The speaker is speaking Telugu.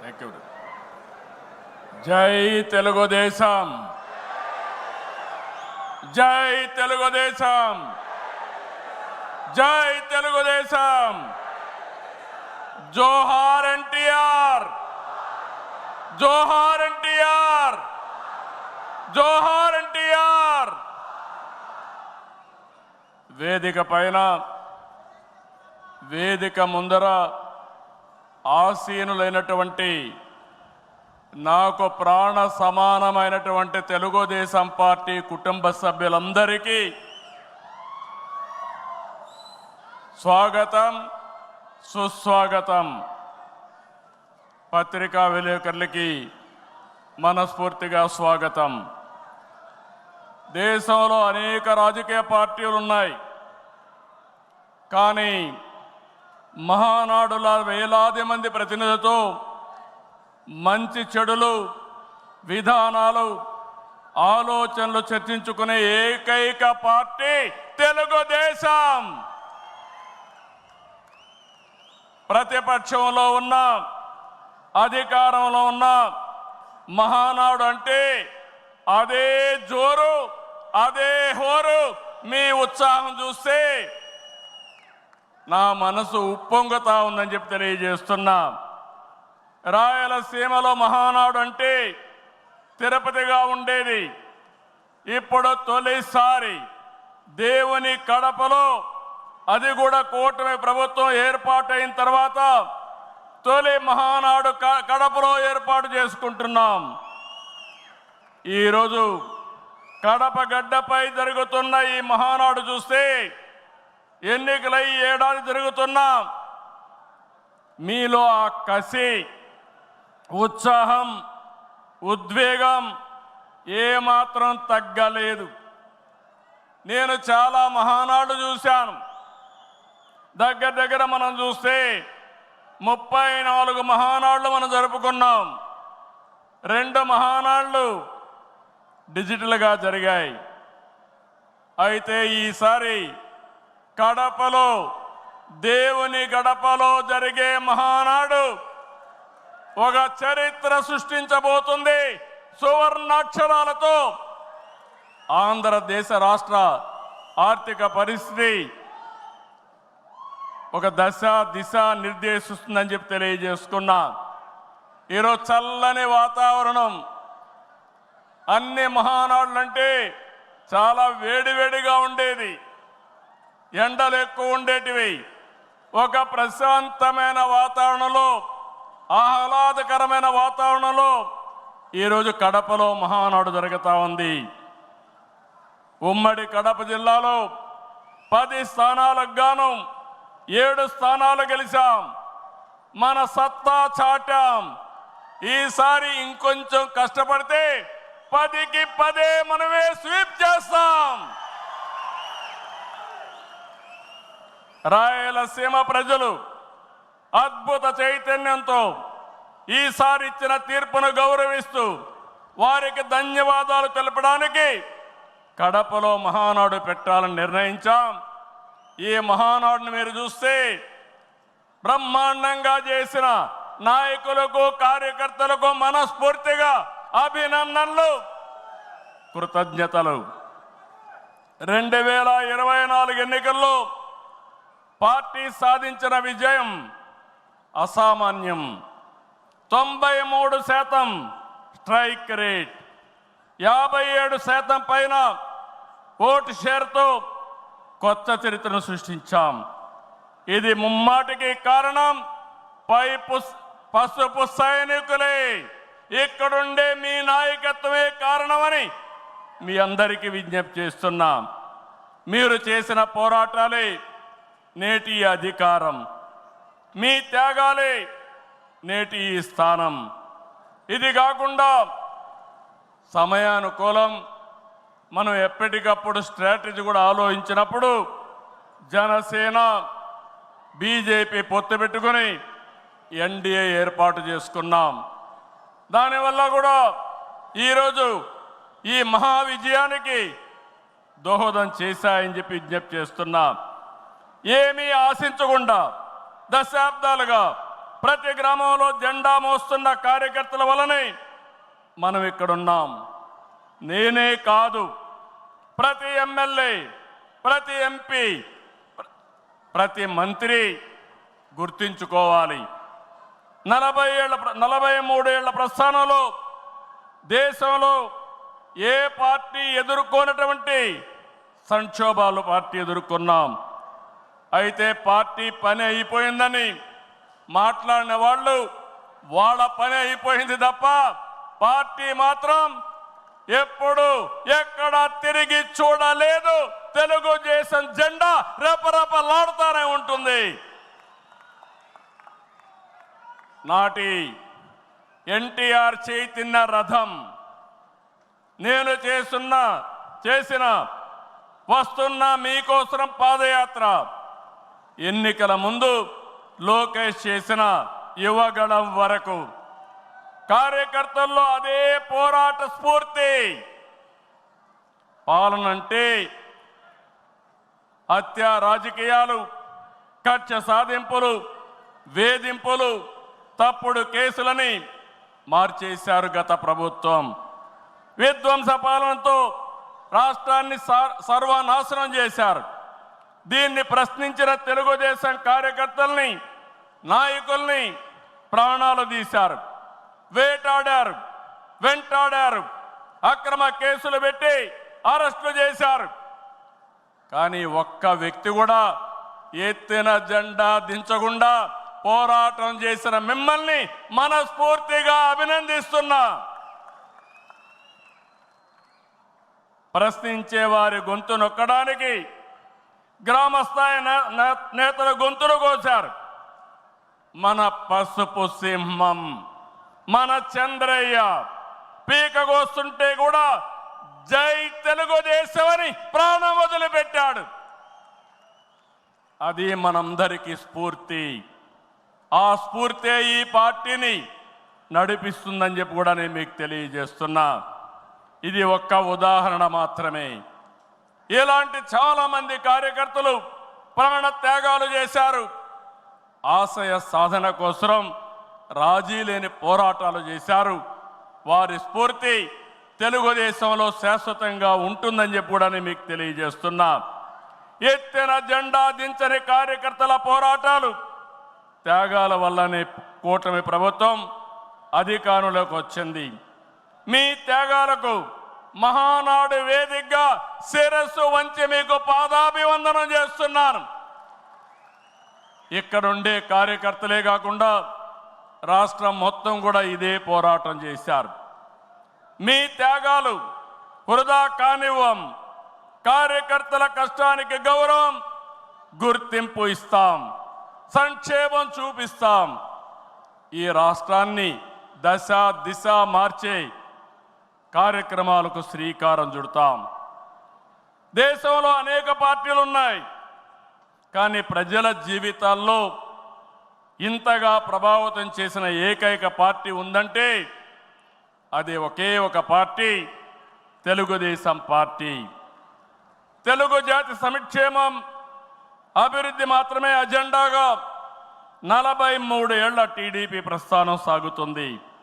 Thank you. జై తెలుగుదేశం, జై తెలుగుదేశం, జై తెలుగుదేశం. జోహార్ ఎన్టీఆర్, జోహార్ ఎన్టీఆర్, జోహార్ ఎన్టీఆర్. వేదిక పైన, వేదిక ముందర ఆసీనులైనటువంటి నాకు ప్రాణ సమానమైనటువంటి తెలుగుదేశం పార్టీ కుటుంబ సభ్యులందరికీ స్వాగతం, సుస్వాగతం. పత్రికా విలేకరులకి మనస్ఫూర్తిగా స్వాగతం. దేశంలో అనేక రాజకీయ పార్టీలు ఉన్నాయి, కానీ మహానాడుల వేలాది మంది ప్రతినిధులతో మంచి చెడులు, విధానాలు, ఆలోచనలు చర్చించుకునే ఏకైక పార్టీ తెలుగుదేశం. ప్రతిపక్షంలో ఉన్న, అధికారంలో ఉన్న మహానాడు అంటే అదే జోరు, అదే హోరు. మీ ఉత్సాహం చూస్తే నా మనసు ఉప్పొంగుతా ఉందని చెప్పి తెలియజేస్తున్నా. రాయలసీమలో మహానాడు అంటే తిరుపతిగా ఉండేది. ఇప్పుడు తొలిసారి దేవుని కడపలో, అది కూడా కూటమి ప్రభుత్వం ఏర్పాటైన తర్వాత తొలి మహానాడు కడపలో ఏర్పాటు చేసుకుంటున్నాం. ఈరోజు కడప గడ్డపై జరుగుతున్న ఈ మహానాడు చూస్తే ఎన్నికలై ఏడాది జరుగుతున్నా మీలో ఆ కసి, ఉత్సాహం, ఉద్వేగం ఏమాత్రం తగ్గలేదు. నేను చాలా మహానాడు చూశాను. దగ్గర దగ్గర మనం చూస్తే 34 మహానాడులు మనం జరుపుకున్నాం. 2 మహానాడులు డిజిటల్గా జరిగాయి. అయితే ఈసారి కడపలో, దేవుని గడపలో జరిగే మహానాడు ఒక చరిత్ర సృష్టించబోతుంది. సువర్ణాక్షరాలతో ఆంధ్రదేశ రాష్ట్ర ఆర్థిక పరిస్థితి ఒక దశ దిశ నిర్దేశిస్తుందని చెప్పి తెలియజేసుకున్నా. ఈరోజు చల్లని వాతావరణం. అన్ని మహానాడులంటే చాలా వేడివేడిగా ఉండేది, ఎండలు ఎక్కువ ఉండేటివి. ఒక ప్రశాంతమైన వాతావరణంలో, ఆహ్లాదకరమైన వాతావరణంలో ఈరోజు కడపలో మహానాడు జరుగుతూ ఉంది. ఉమ్మడి కడప జిల్లాలో 10 స్థానాలకు గాను 7 స్థానాలు గెలిచాం. మన సత్తా చాటాం. ఈసారి ఇంకొంచెం కష్టపడితే 10కి 10 మనమే స్వీప్ చేస్తాం. రాయలసీమ ప్రజలు అద్భుత చైతన్యంతో ఈసారి ఇచ్చిన తీర్పును గౌరవిస్తూ వారికి ధన్యవాదాలు తెలపడానికి కడపలో మహానాడు పెట్టాలని నిర్ణయించాం. ఈ మహానాడును మీరు చూస్తే బ్రహ్మాండంగా చేసిన నాయకులకు, కార్యకర్తలకు మనస్ఫూర్తిగా అభినందనలు, కృతజ్ఞతలు. 2024 ఎన్నికల్లో పార్టీ సాధించిన విజయం అసామాన్యం. 93% స్ట్రైక్ రేట్, 57% పైన ఓటు షేర్తో కొత్త చరిత్రను సృష్టించాం. ఇది ముమ్మాటికి కారణం పసుపు సైనికులే. ఇక్కడుండే మీ నాయకత్వమే కారణమని మీ అందరికీ విజ్ఞప్తి చేస్తున్నాం. మీరు చేసిన పోరాటాలే నేటి అధికారం, మీ త్యాగాలే నేటి ఈ స్థానం. ఇది కాకుండా సమయానుకూలం మనం ఎప్పటికప్పుడు స్ట్రాటజీ కూడా ఆలోచించినప్పుడు జనసేన, బీజేపీ పొత్తు పెట్టుకుని ఎన్డీఏ ఏర్పాటు చేసుకున్నాం. దానివల్ల కూడా ఈరోజు ఈ మహా విజయానికి దోహదం చేశాయని చెప్పి విజ్ఞప్తి చేస్తున్నా. ఏమీ ఆశించకుండా దశాబ్దాలుగా ప్రతి గ్రామంలో జెండా మోస్తున్న కార్యకర్తల వలనే మనం ఇక్కడున్నాం. నేనే కాదు, ప్రతి ఎమ్మెల్యే, ప్రతి ఎంపీ, ప్రతి మంత్రి గుర్తించుకోవాలి. 43 ఏళ్ల ప్రస్థానంలో దేశంలో ఏ పార్టీ ఎదుర్కొన్నటువంటి సంక్షోభాలు పార్టీ ఎదుర్కొన్నాం. అయితే పార్టీ పని అయిపోయిందని మాట్లాడిన వాళ్ళు వాళ్ళ పని అయిపోయింది తప్ప పార్టీ మాత్రం ఎప్పుడు ఎక్కడ తిరిగి చూడలేదు. తెలుగుదేశం జెండా రెపరెపలాడుతూనే ఉంటుంది. నాటి ఎన్టీఆర్ చైతన్య రథం నేను చేసిన వస్తున్న మీకోసం పాదయాత్ర, ఎన్నికల ముందు లోకేష్ చేసిన యువగళం వరకు కార్యకర్తల్లో అదే పోరాట స్ఫూర్తి. పాలనంటే హత్య రాజకీయాలు, కక్ష సాధింపులు, వేధింపులు, తప్పుడు కేసులని మార్చేశారు గత ప్రభుత్వం. విధ్వంస పాలనతో రాష్ట్రాన్ని సర్వనాశనం చేశారు. దీన్ని ప్రశ్నించిన తెలుగుదేశం కార్యకర్తల్ని, నాయకుల్ని ప్రాణాలు తీశారు, వేటాడారు, వెంటాడారు, అక్రమ కేసులు పెట్టి అరెస్టులు చేశారు. కానీ ఒక్క వ్యక్తి కూడా ఎత్తిన జెండా దించకుండా పోరాటం చేసిన మిమ్మల్ని మనస్ఫూర్తిగా అభినందిస్తున్నా. ప్రశ్నించే వారి గొంతు నొక్కడానికి గ్రామస్థాయి నేతల గొంతులు కోశారు. మన పసుపు సింహం, మన చంద్రయ్య పీకగోస్తుంటే కూడా జై తెలుగుదేశం అని ప్రాణం వదిలిపెట్టాడు. అది మనందరికీ స్ఫూర్తి. ఆ స్ఫూర్తే ఈ పార్టీని నడిపిస్తుందని చెప్పి కూడా నేను మీకు తెలియజేస్తున్నా. ఇది ఒక్క ఉదాహరణ మాత్రమే. ఇలాంటి చాలా మంది కార్యకర్తలు ప్రాణ త్యాగాలు చేశారు. ఆశయ సాధన కోసం రాజీ లేని పోరాటాలు చేశారు. వారి స్ఫూర్తి తెలుగుదేశంలో శాశ్వతంగా ఉంటుందని చెప్పి కూడా నేను మీకు తెలియజేస్తున్నా. ఎత్తిన జెండా దించని కార్యకర్తల పోరాటాలు, త్యాగాల వల్లనే కూటమి ప్రభుత్వం అధికారంలోకి వచ్చింది. మీ త్యాగాలకు మహానాడు వేదికగా శిరస్సు వంచి మీకు పాదాభివందనం చేస్తున్నాను. ఇక్కడుండే కార్యకర్తలే కాకుండా రాష్ట్రం మొత్తం కూడా ఇదే పోరాటం చేశారు. మీ త్యాగాలు వృధా కానివ్వం. కార్యకర్తల కష్టానికి గౌరవం, గుర్తింపు ఇస్తాం, సంక్షేమం చూపిస్తాం. ఈ రాష్ట్రాన్ని దశ దిశ మార్చే కార్యక్రమాలకు శ్రీకారం చుడతాం. దేశంలో అనేక పార్టీలు ఉన్నాయి, కానీ ప్రజల జీవితాల్లో ఇంతగా ప్రభావితం చేసిన ఏకైక పార్టీ ఉందంటే అది ఒకే ఒక పార్టీ, తెలుగుదేశం పార్టీ. తెలుగు జాతి సంక్షేమం, అభివృద్ధి మాత్రమే అజెండాగా 43 ఏళ్ల టీడీపీ ప్రస్థానం సాగుతుంది.